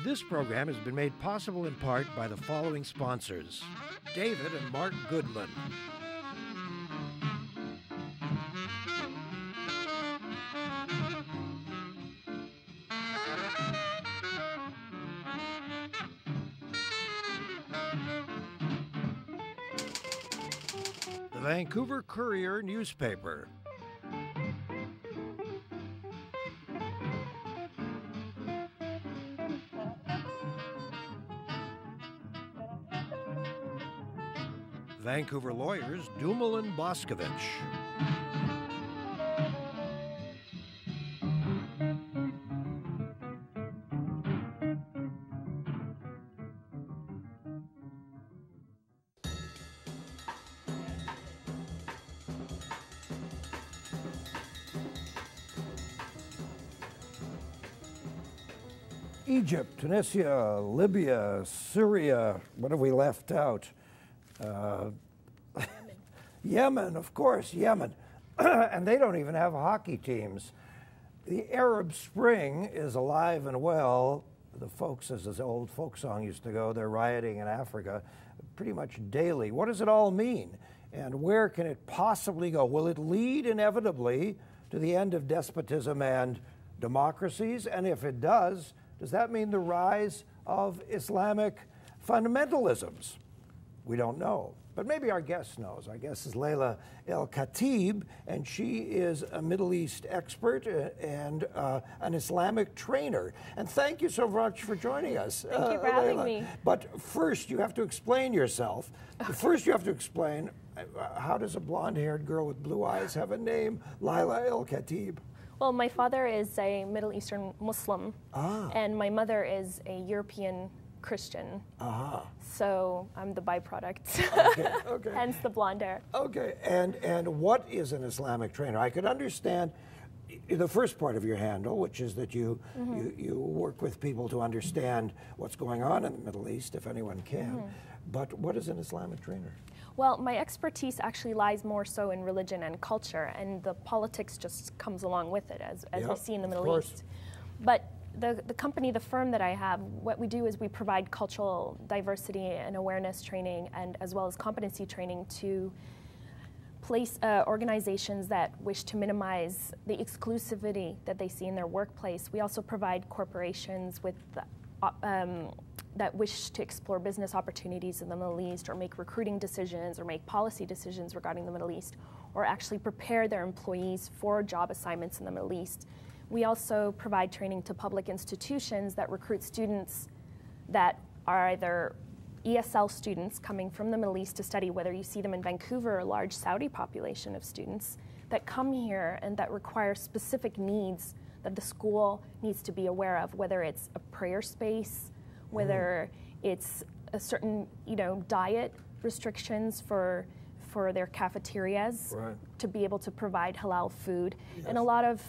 This program has been made possible in part by the following sponsors: David and Mark Goodman, the Vancouver Courier newspaper, Vancouver lawyers Dumoulin Boscovich, Egypt, Tunisia, Libya, Syria. What have we left out? Yemen, of course, Yemen. And they don't even have hockey teams. The Arab Spring is alive and well. The folks, as this old folk song used to go, they're rioting in Africa pretty much daily. What does it all mean? And where can it possibly go? Will it lead inevitably to the end of despotism and democracies? And if it does that mean the rise of Islamic fundamentalisms? We don't know. But maybe our guest knows. Our guest is Leila El-Khatib, and she is a Middle East expert and an Islamic trainer. And thank you so much for joining us. Thank you for having me. But first, you have to explain yourself. Okay. First, you have to explain, how does a blonde-haired girl with blue eyes have a name, Leila El-Khatib? Well, my father is a Middle Eastern Muslim, and my mother is a European Christian. So I'm the byproduct. Okay. Hence the blonde hair. Okay, and what is an Islamic trainer? I could understand the first part of your handle, which is that you work with people to understand what's going on in the Middle East, if anyone can. But what is an Islamic trainer? Well, my expertise actually lies more so in religion and culture, and the politics just comes along with it, as we see in the Middle East. But the company, the firm that I have, what we do is we provide cultural diversity and awareness training, and as well as competency training to place organizations that wish to minimize the exclusivity that they see in their workplace. We also provide corporations with that wish to explore business opportunities in the Middle East, or make recruiting decisions, or make policy decisions regarding the Middle East, or actually prepare their employees for job assignments in the Middle East. We also provide training to public institutions that recruit students that are either ESL students coming from the Middle East to study, whether you see them in Vancouver, a large Saudi population of students that come here and that require specific needs that the school needs to be aware of, whether it's a prayer space, whether it's a certain, diet restrictions for their cafeterias, to be able to provide halal food. And a lot of,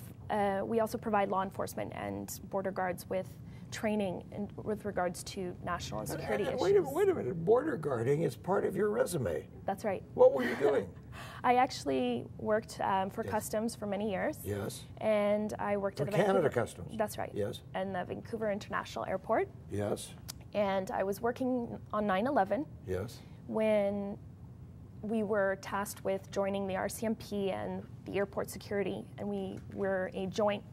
we also provide law enforcement and border guards with training with regards to national and security issues. Wait a minute, border guarding is part of your resume. That's right. What were you doing? I actually worked for Customs for many years. Yes. And I worked at the Canada Vancouver, Customs. That's right. Yes. And the Vancouver International Airport. Yes. And I was working on 9/11. Yes. When we were tasked with joining the RCMP and the airport security, and we were a joint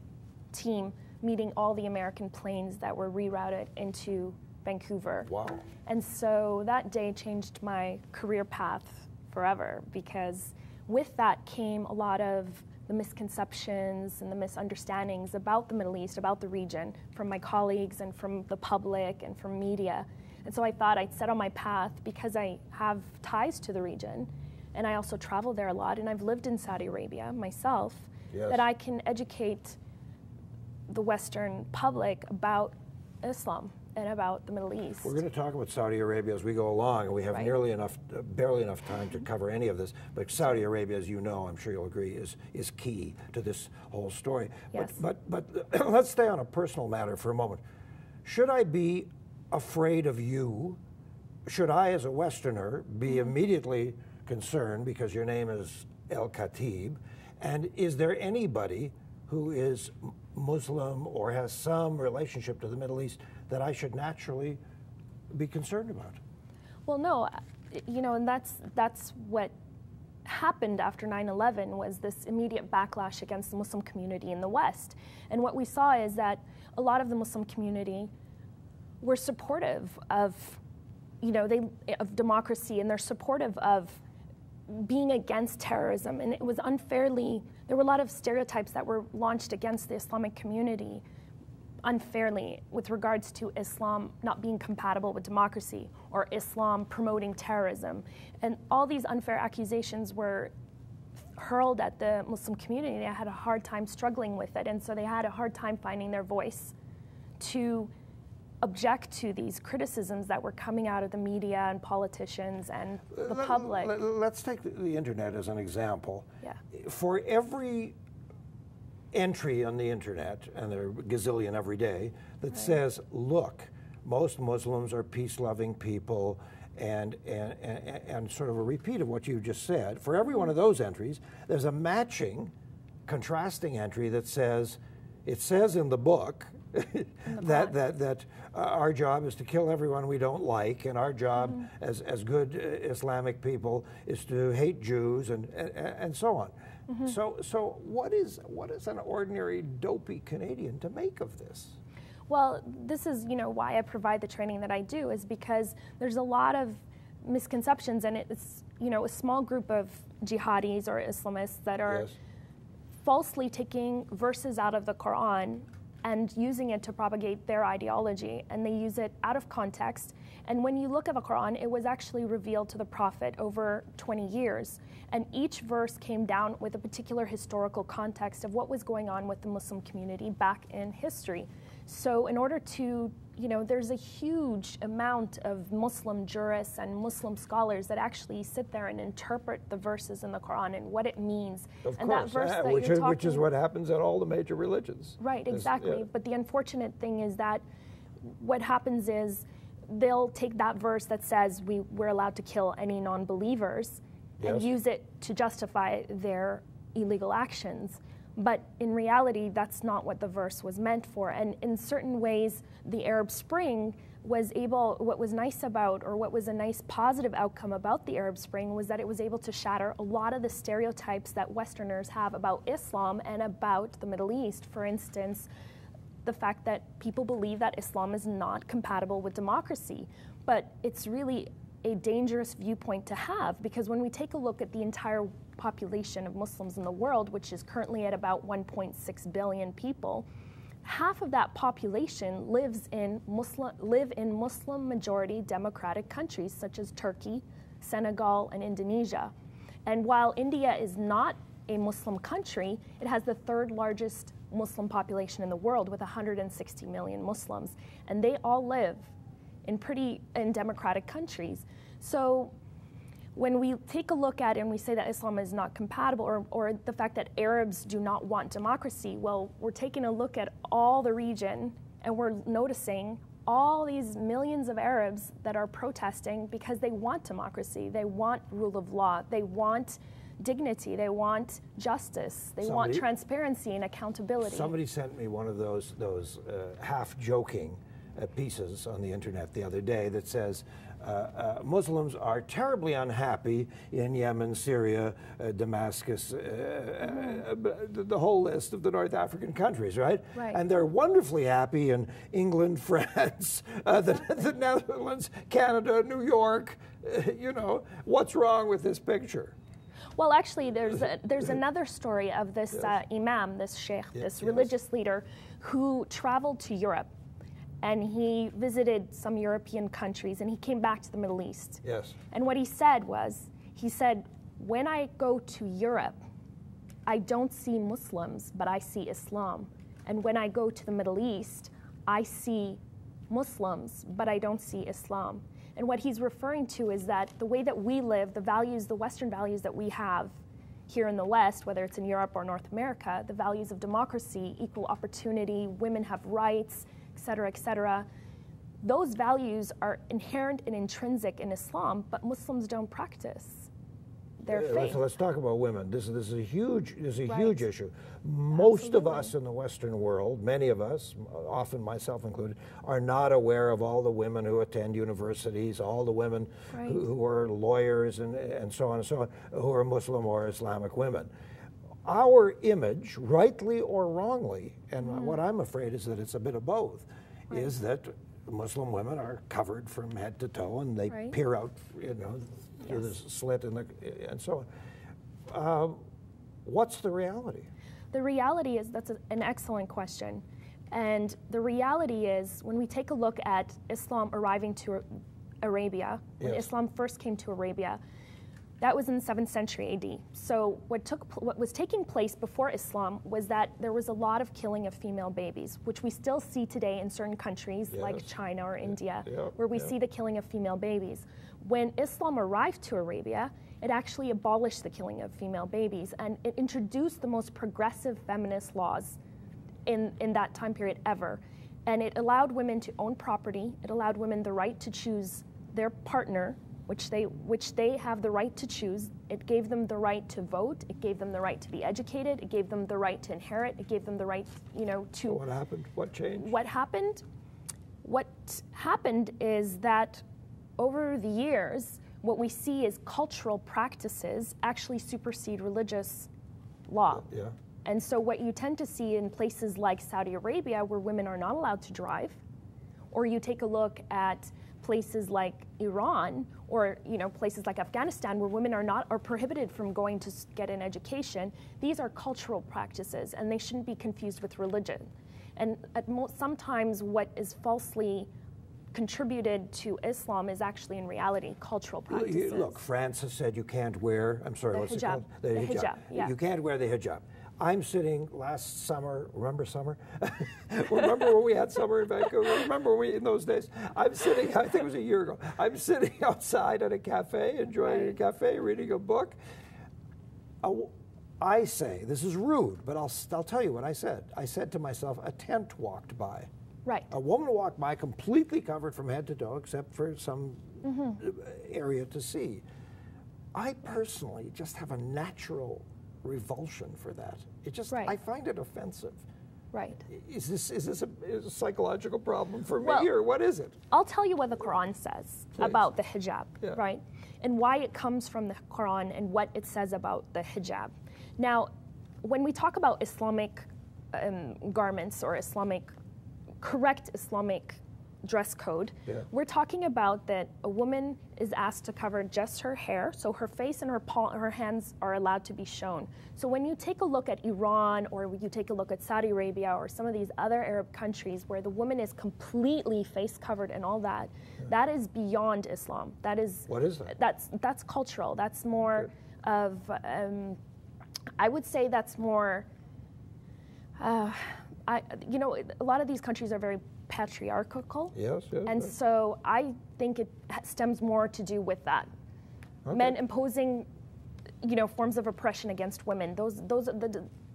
team meeting all the American planes that were rerouted into Vancouver. Wow. And so that day changed my career path forever, because with that came a lot of the misconceptions and the misunderstandings about the Middle East, about the region, from my colleagues and from the public and from media. And so I thought I'd set on my path, because I have ties to the region, and I also travel there a lot, and I've lived in Saudi Arabia myself, that I can educate the Western public about Islam and about the Middle East. We're going to talk about Saudi Arabia as we go along, and we have barely enough time to cover any of this. But Saudi Arabia, as you know, I'm sure you'll agree, is key to this whole story. Yes. But let's stay on a personal matter for a moment. Should I be afraid of you? Should I, as a Westerner, be immediately concerned because your name is El-Khatib? And is there anybody who is Muslim or has some relationship to the Middle East that I should naturally be concerned about? Well, no, you know, and that's what happened after 9/11 was this immediate backlash against the Muslim community in the West. And what we saw is that a lot of the Muslim community were supportive of, you know, of democracy, and they're supportive of being against terrorism. And it was unfairly, there were a lot of stereotypes that were launched against the Islamic community unfairly with regards to Islam not being compatible with democracy or Islam promoting terrorism. And all these unfair accusations were hurled at the Muslim community. They had a hard time struggling with it, and so they had a hard time finding their voice to object to these criticisms that were coming out of the media and politicians and the public. Let's take the internet as an example. Yeah. For every entry on the internet, and there are a gazillion every day, that says, look, most Muslims are peace-loving people, and sort of a repeat of what you just said, for every one of those entries, there's a matching, contrasting entry that says, it says in the book that our job is to kill everyone we don't like, and our job as good Islamic people is to hate Jews, and so on. So what is an ordinary dopey Canadian to make of this? Well, this is, you know, why I provide the training that I do, is because there's a lot of misconceptions, and it's, you know, a small group of jihadis or Islamists that are falsely taking verses out of the Quran and using it to propagate their ideology, and they use it out of context. And when you look at the Quran, it was actually revealed to the Prophet over 20 years, and each verse came down with a particular historical context of what was going on with the Muslim community back in history. So in order to, you know, there's a huge amount of Muslim jurists and Muslim scholars that actually sit there and interpret the verses in the Quran and what it means. Of and course, that verse that which is what happens at all the major religions. Right, exactly. But the unfortunate thing is that what happens is they'll take that verse that says we're allowed to kill any non-believers and use it to justify their illegal actions. But in reality, that's not what the verse was meant for. And in certain ways, the Arab Spring was able, what was nice about, or what was a nice positive outcome about the Arab Spring, was that it was able to shatter a lot of the stereotypes that Westerners have about Islam and about the Middle East. For instance, the fact that people believe that Islam is not compatible with democracy. But it's really a dangerous viewpoint to have, because when we take a look at the entire population of Muslims in the world, which is currently at about 1.6 billion people, half of that population live in Muslim majority democratic countries such as Turkey, Senegal, and Indonesia. And while India is not a Muslim country, it has the third largest Muslim population in the world with 160 million Muslims, and they all live in democratic countries. So when we take a look at it and we say that Islam is not compatible, or the fact that Arabs do not want democracy, well, we're taking a look at all the region and we're noticing all these millions of Arabs that are protesting because they want democracy, they want rule of law, they want dignity, they want justice, they want transparency and accountability. Somebody sent me one of those half-joking pieces on the internet the other day that says Muslims are terribly unhappy in Yemen, Syria, Damascus, the whole list of the North African countries, right? And they're wonderfully happy in England, France, the Netherlands, Canada, New York. You know, what's wrong with this picture? Well, actually, there's another story of this imam, this sheikh, this religious leader who traveled to Europe. And he visited some European countries, and he came back to the Middle East. And what he said was, when I go to Europe, I don't see Muslims, but I see Islam. And when I go to the Middle East, I see Muslims, but I don't see Islam. And what he's referring to is that the way that we live, the values, the Western values that we have here in the West, whether it's in Europe or North America, the values of democracy, equal opportunity, women have rights, et cetera, those values are inherent and intrinsic in Islam, but Muslims don't practice their faith. Let's talk about women. This is a huge huge issue. Most of us in the Western world, many of us, often myself included, are not aware of all the women who attend universities, all the women who are lawyers and so on and so on, who are Muslim or Islamic women. Our image, rightly or wrongly, and what I'm afraid is that it's a bit of both, is that Muslim women are covered from head to toe and they peer out, through the slit and so on. What's the reality? The reality is, that's an excellent question. And the reality is, when we take a look at Islam arriving to Arabia, when Islam first came to Arabia, that was in the 7th century AD. So what was taking place before Islam was that there was a lot of killing of female babies, which we still see today in certain countries like China or India, where we see the killing of female babies. When Islam arrived to Arabia, it actually abolished the killing of female babies, and it introduced the most progressive feminist laws in that time period ever. And it allowed women to own property. It allowed women the right to choose their partner, which they have the right to choose. It gave them the right to vote. It gave them the right to be educated. It gave them the right to inherit. It gave them the right, to... So what happened? What changed? What happened? What happened is that over the years, what we see is cultural practices actually supersede religious law. Yeah. And so what you tend to see in places like Saudi Arabia, where women are not allowed to drive, or you take a look at places like Iran, or places like Afghanistan, where women are prohibited from going to get an education. These are cultural practices, and they shouldn't be confused with religion. And sometimes what is falsely contributed to Islam is actually in reality cultural practices. Look, France has said you can't wear, I'm sorry, what's it called? The hijab. Yeah. You can't wear the hijab. I'm sitting last summer, remember summer? Remember when we had summer in Vancouver? Remember in those days? I'm sitting, I think it was a year ago, I'm sitting outside at a cafe, enjoying a cafe, reading a book. I say, this is rude, but I'll tell you what I said. I said to myself, a tent walked by. Right. A woman walked by completely covered from head to toe, except for some area to see. I personally just have a natural revulsion for that. It just, I find it offensive. Right. Is this a psychological problem for me, or what is it? I'll tell you what the Quran says about the hijab, right? And why it comes from the Quran and what it says about the hijab. Now, when we talk about Islamic garments or correct Islamic dress code, we're talking about that a woman is asked to cover just her hair, so her face and her hands are allowed to be shown. So when you take a look at Iran, or you take a look at Saudi Arabia, or some of these other Arab countries where the woman is completely face covered and all that, that is beyond Islam. That is... What is that? That's cultural. That's more of... I would say that's more... a lot of these countries are very patriarchal. Yes. And so I think it stems more to do with that. Men imposing, forms of oppression against women.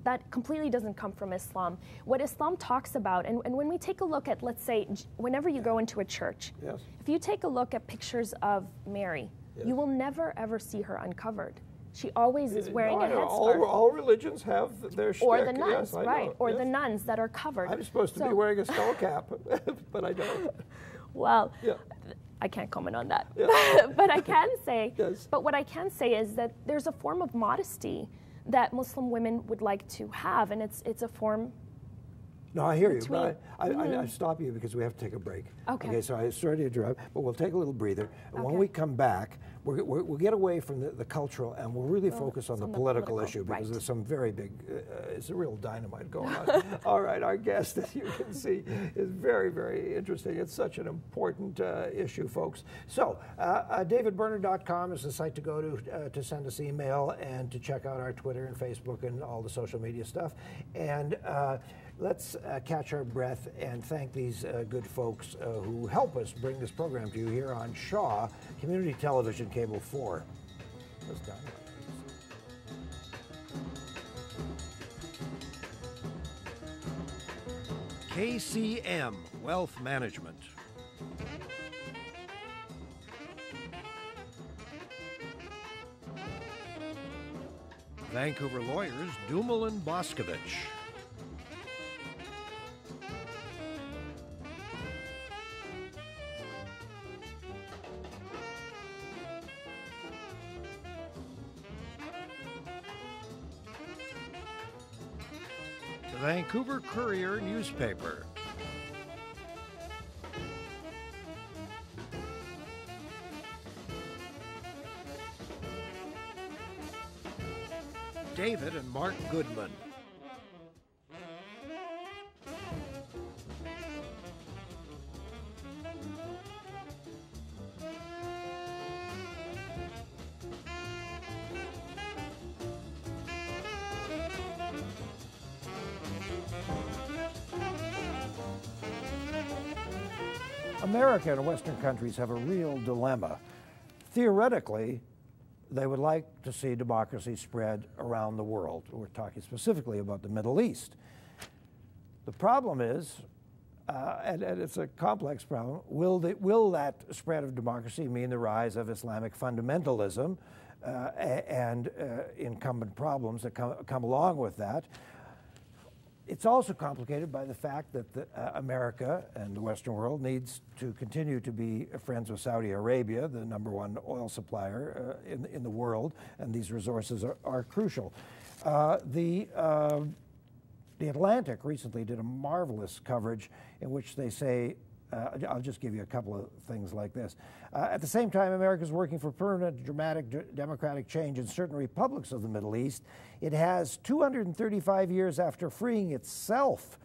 That completely doesn't come from Islam. What Islam talks about, and when we take a look at, let's say, whenever you go into a church, if you take a look at pictures of Mary, you will never ever see her uncovered. She always is wearing a headscarf. All religions have their shtick. Or the nuns, or the nuns that are covered. I'm supposed to be wearing a skull cap, but I don't. Well, I can't comment on that. But I can say, but what I can say is that there's a form of modesty that Muslim women would like to have, and it's a form. No, I hear you, but I stop you because we have to take a break. Okay, so I started to interrupt, but we'll take a little breather. And when we come back, we'll get away from the cultural, and we'll really focus on the political issue, because there's some very big, it's a real dynamite going on. All right, our guest, as you can see, is very, very interesting. It's such an important issue, folks. So, davidberner.com is the site to go to send us email and to check out our Twitter and Facebook and all the social media stuff. And let's catch our breath and thank these good folks who help us bring this program to you here on Shaw Community Television Cable 4. That's done. KCM Wealth Management. Vancouver lawyers Dumel and Boscovich. The Vancouver Courier newspaper. David and Mark Goodman. America and Western countries have a real dilemma. Theoretically, they would like to see democracy spread around the world. We're talking specifically about the Middle East. The problem is, and it's a complex problem, will that spread of democracy mean the rise of Islamic fundamentalism and incumbent problems that come along with that? It's also complicated by the fact that America and the Western world needs to continue to be friends with Saudi Arabia, the #1 oil supplier in the world, and these resources are crucial. The Atlantic recently did a marvelous coverage in which they say, I'll just give you a couple of things like this. At the same time, America is working for permanent, dramatic democratic change in certain republics of the Middle East. It has 235 years after freeing itself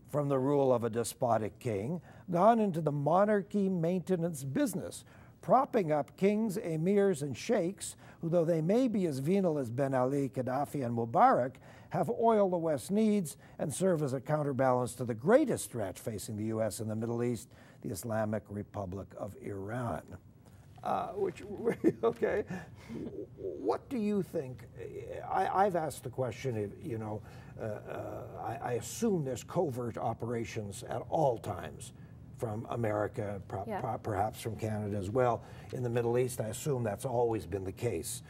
from the rule of a despotic king, gone into the monarchy maintenance business, propping up kings, emirs, and sheikhs who, though they may be as venal as Ben Ali, Gaddafi, and Mubarak, have oil the West needs and serve as a counterbalance to the greatest threat facing the U.S. in the Middle East, the Islamic Republic of Iran. Okay, what do you think? I've asked the question, you know, I assume there's covert operations at all times from America, perhaps from Canada as well. In the Middle East, I assume that's always been the case.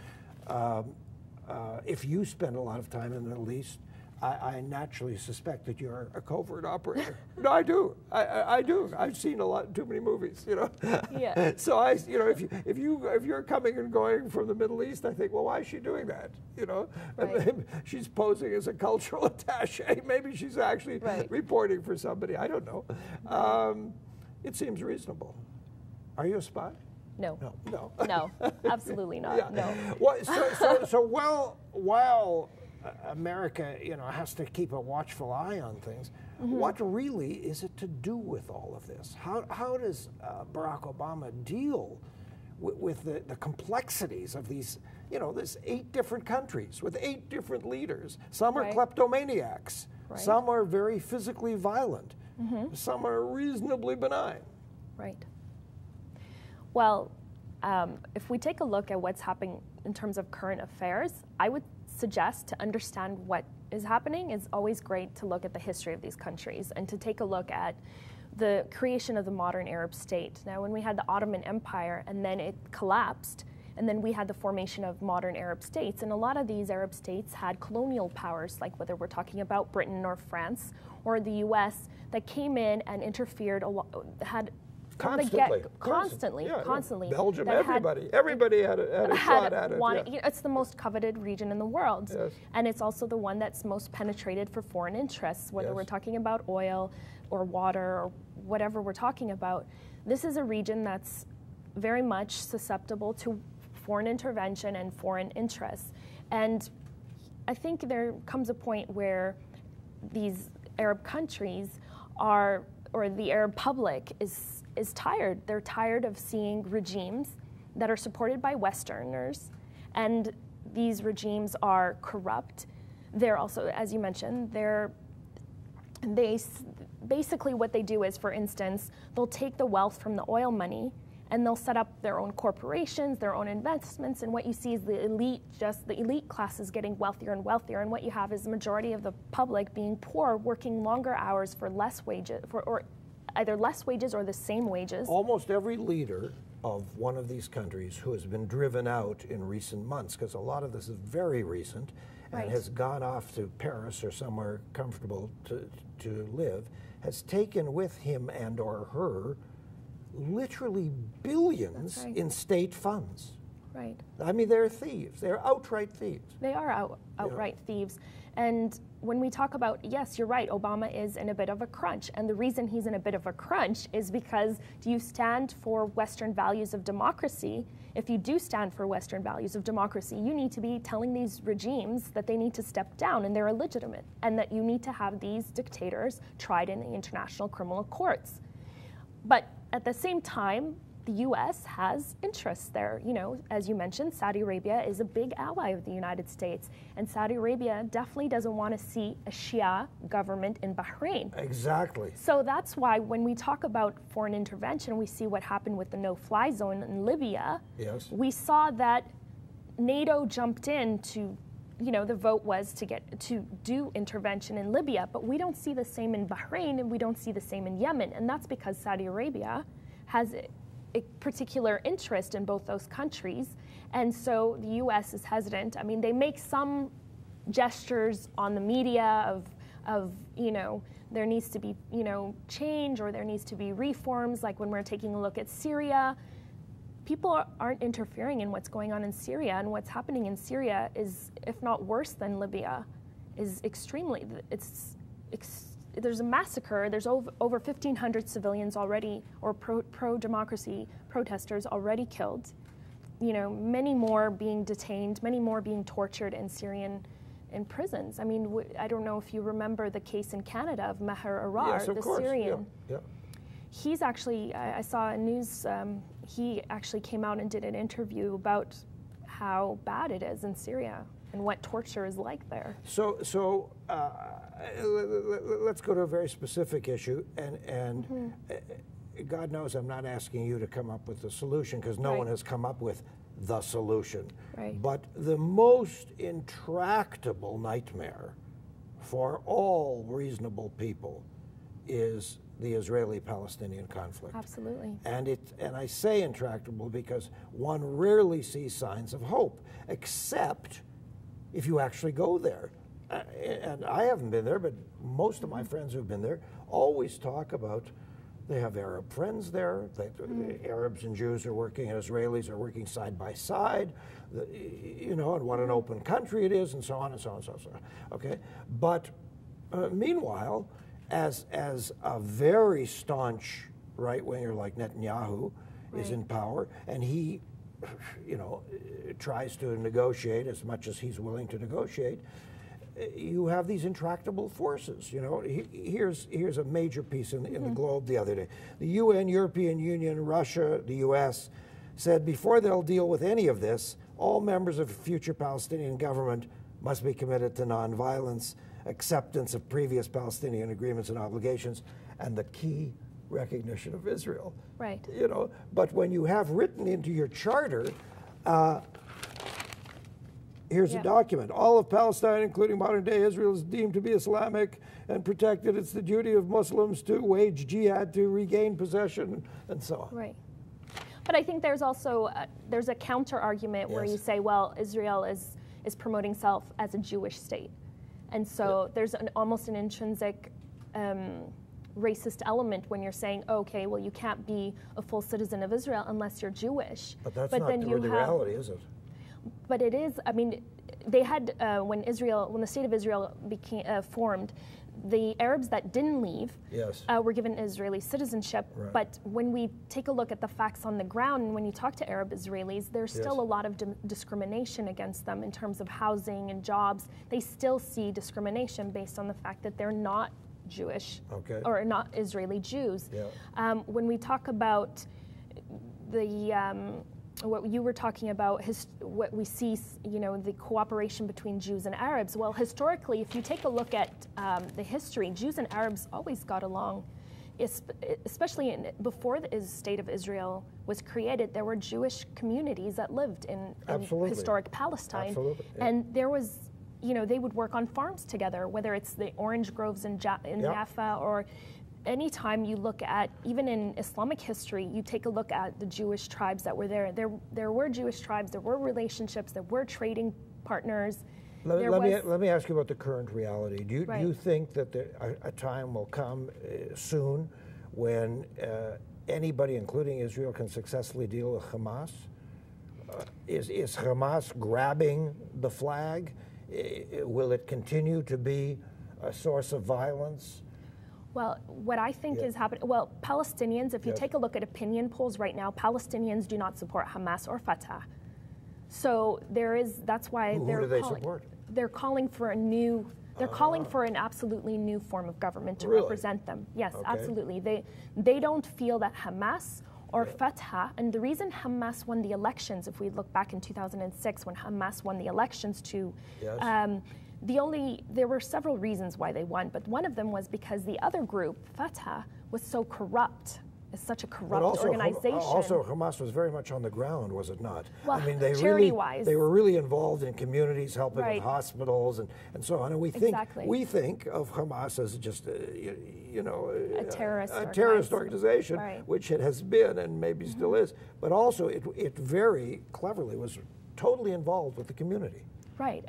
If you spend a lot of time in the Middle East, I naturally suspect that you're a covert operator. No, I do. I do. I've seen too many movies, you know. Yeah. So you know, if you're coming and going from the Middle East, I think, well, why is she doing that? You know, right. She's posing as a cultural attaché. Maybe she's actually reporting for somebody. I don't know. It seems reasonable. Are you a spy? No. No. No, absolutely not. Yeah. No. Well, so while America, you know, has to keep a watchful eye on things, what really is it to do with all of this? How does Barack Obama deal with the complexities of these, you know, there's 8 different countries with 8 different leaders. Some are kleptomaniacs. Right. Some are very physically violent. Some are reasonably benign. Right. Well, if we take a look at what's happening in terms of current affairs, I would suggest to understand what is happening is always great to look at the history of these countries and to take a look at the creation of the modern Arab state. Now, when we had the Ottoman Empire and then it collapsed, and then we had the formation of modern Arab states, and a lot of these Arab states had colonial powers, like whether we're talking about Britain or France or the US, that came in and interfered, had constantly. Belgium, everybody had a shot at it. You know, it's the most coveted region in the world, and it's also the one that's most penetrated for foreign interests, whether we're talking about oil or water or whatever we're talking about. This is a region that's very much susceptible to foreign intervention and foreign interests. And I think there comes a point where these Arab countries or the Arab public is tired. They're tired of seeing regimes that are supported by Westerners, and these regimes are corrupt. They're also, as you mentioned, basically what they do is, for instance, they'll take the wealth from the oil money and they'll set up their own corporations, their own investments, and what you see is the elite class is getting wealthier and wealthier, and what you have is the majority of the public being poor, working longer hours for less wages, or either less wages or the same wages. Almost every leader of one of these countries who has been driven out in recent months, because a lot of this is very recent, and has gone off to Paris or somewhere comfortable to live, has taken with him and or her literally billions in state funds. Right. I mean, they're thieves. They're outright thieves. They are outright thieves. And when we talk about, yes, you're right, Obama is in a bit of a crunch. And the reason he's in a bit of a crunch is because, do you stand for Western values of democracy? If you do stand for Western values of democracy, you need to be telling these regimes that they need to step down and they're illegitimate, and that you need to have these dictators tried in the international criminal courts. But at the same time, the U.S. has interests there. You know, as you mentioned, Saudi Arabia is a big ally of the United States, and Saudi Arabia definitely doesn't want to see a Shia government in Bahrain. Exactly. So that's why when we talk about foreign intervention, we see what happened with the no-fly zone in Libya. Yes. We saw that NATO jumped in to, you know, the vote was to do intervention in Libya, but we don't see the same in Bahrain, and we don't see the same in Yemen, and that's because Saudi Arabia has a particular interest in both those countries, and so the U.S. is hesitant. I mean, they make some gestures on the media of you know, there needs to be, you know, change, or there needs to be reforms, like when we're taking a look at Syria. People aren't interfering in what's going on in Syria, and what's happening in Syria is, if not worse than Libya, is extremely, there's a massacre. There's over 1,500 civilians already, or pro-democracy protesters already killed. You know, many more being detained, many more being tortured in Syrian prisons. I mean, I don't know if you remember the case in Canada of Maher Arar, yes, of the course. Syrian. Yeah. He's actually, I saw a news, he actually came out and did an interview about how bad it is in Syria and what torture is like there. So let's go to a very specific issue, and God knows I'm not asking you to come up with the solution, because no one has come up with the solution. Right. But the most intractable nightmare for all reasonable people is the Israeli-Palestinian conflict. Absolutely. And I say intractable because one rarely sees signs of hope, except if you actually go there. And I haven't been there, but most of my friends who've been there always talk about they have Arab friends there. Arabs and Jews are working, and Israelis are working side by side, you know, and what an open country it is, and so on and so on and so on. Okay, but meanwhile, as a very staunch right-winger like Netanyahu is in power, and he, you know, tries to negotiate as much as he's willing to negotiate, you have these intractable forces. You know, here's a major piece in the Globe the other day. The UN, European Union, Russia, the US said before they'll deal with any of this, all members of a future Palestinian government must be committed to nonviolence, acceptance of previous Palestinian agreements and obligations, and the key, recognition of Israel. Right. You know, but when you have written into your charter, here's a document. All of Palestine, including modern-day Israel, is deemed to be Islamic and protected. It's the duty of Muslims to wage jihad to regain possession, and so on. Right. But I think there's also there's a counter-argument where you say, well, Israel is promoting itself as a Jewish state. And so there's almost an intrinsic racist element when you're saying, okay, well, you can't be a full citizen of Israel unless you're Jewish. But that's not the reality, is it? But it is. I mean, they had when the state of Israel became formed, the Arabs that didn't leave were given Israeli citizenship. Right. But when we take a look at the facts on the ground, and when you talk to Arab Israelis, there's still a lot of discrimination against them in terms of housing and jobs. They still see discrimination based on the fact that they're not Jewish or not Israeli Jews. Yeah. When we talk about the what you were talking about, what we see, you know, the cooperation between Jews and Arabs. Well, historically, if you take a look at the history, Jews and Arabs always got along. Especially before the state of Israel was created, there were Jewish communities that lived in historic Palestine. Absolutely. Yeah. And there was, you know, they would work on farms together, whether it's the orange groves in Jaffa or anytime you look at, even in Islamic history, you take a look at the Jewish tribes that were there. There were Jewish tribes, there were relationships, there were trading partners. Let me ask you about the current reality. Do you think that a time will come soon when anybody, including Israel, can successfully deal with Hamas? Is Hamas grabbing the flag? Will it continue to be a source of violence? Well, what I think is happening, well, Palestinians, if you take a look at opinion polls right now, Palestinians do not support Hamas or Fatah. So that's why who do they support? They're calling for a new, they're calling for an absolutely new form of government to represent them. Yes, absolutely. They don't feel that Hamas or Fatah, and the reason Hamas won the elections, if we look back in 2006 when Hamas won the elections to, there were several reasons why they won, but one of them was because the other group, Fatah, was so corrupt. It's such a corrupt organization. Also, Hamas was very much on the ground, was it not? Well, I mean, they were really involved in communities, helping with hospitals and so on. And we think of Hamas as just a terrorist organization, which it has been and maybe still is. But also, it very cleverly was totally involved with the community. Right,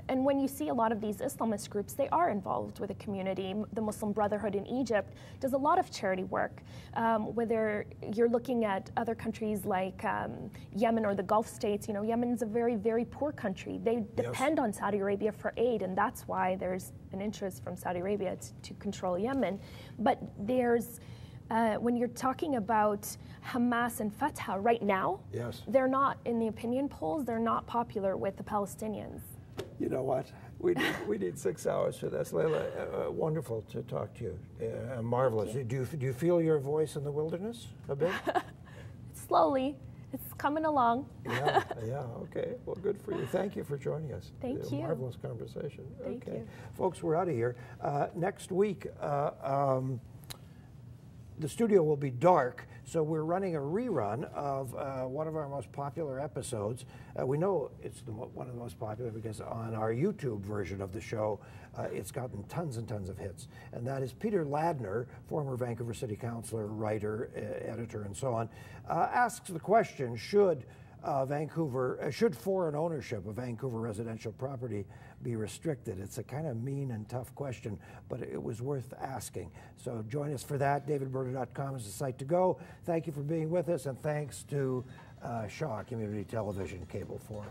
and when you see a lot of these Islamist groups, they are involved with the community. The Muslim Brotherhood in Egypt does a lot of charity work. Whether you're looking at other countries like Yemen or the Gulf states, Yemen is a very, very poor country. They depend on Saudi Arabia for aid, and that's why there's an interest from Saudi Arabia to control Yemen. But there's when you're talking about Hamas and Fatah right now, they're not, in the opinion polls, they're not popular with the Palestinians. You know what? We need 6 hours for this. Leila, wonderful to talk to you. Marvelous. Do you feel your voice in the wilderness a bit? Slowly. It's coming along. Yeah, okay. Well, good for you. Thank you for joining us. Thank you. Marvelous conversation. Thank you. Folks, we're out of here. Next week, the studio will be dark, so we're running a rerun of one of our most popular episodes. We know it's one of the most popular because on our YouTube version of the show, it's gotten tons and tons of hits. And that is Peter Ladner, former Vancouver City Councillor, writer, editor, and so on, asks the question, should foreign ownership of Vancouver residential property be restricted? It's a kind of mean and tough question, but it was worth asking. So join us for that. DavidBerner.com is the site to go. Thank you for being with us, and thanks to Shaw Community Television, Cable 4.